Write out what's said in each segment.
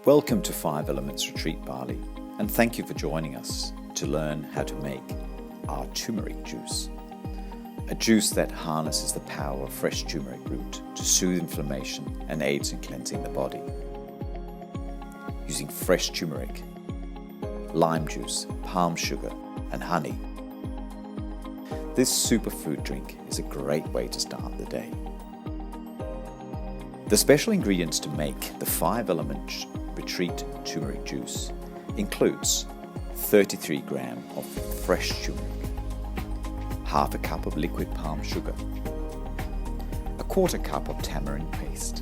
Welcome to Fivelements Retreat Bali, and thank you for joining us to learn how to make our turmeric juice. A juice that harnesses the power of fresh turmeric root to soothe inflammation and aids in cleansing the body. Using fresh turmeric, lime juice, palm sugar, and honey, this superfood drink is a great way to start the day. The special ingredients to make the Fivelements Retreat Turmeric Juice includes 33 grams of fresh turmeric, half a cup of liquid palm sugar, a quarter cup of tamarind paste,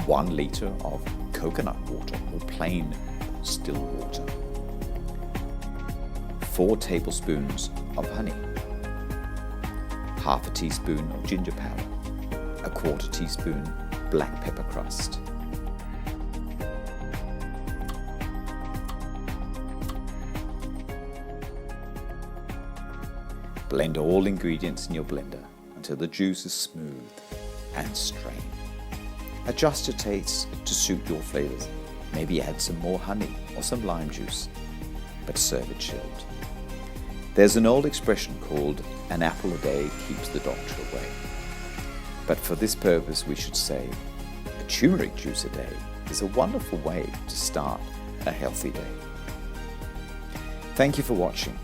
1 liter of coconut water or plain still water, 4 tablespoons of honey, half a teaspoon of ginger powder, a quarter teaspoon black pepper crust. Blend all ingredients in your blender until the juice is smooth and strain. Adjust your taste to suit your flavors. Maybe add some more honey or some lime juice, but serve it chilled. There's an old expression called "an apple a day keeps the doctor away." But for this purpose we should say a turmeric juice a day is a wonderful way to start a healthy day. Thank you for watching.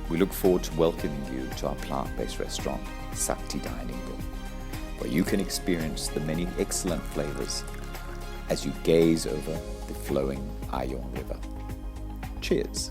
We look forward to welcoming you to our plant-based restaurant, Sakti Dining Room, where you can experience the many excellent flavors as you gaze over the flowing Ayong River. Cheers!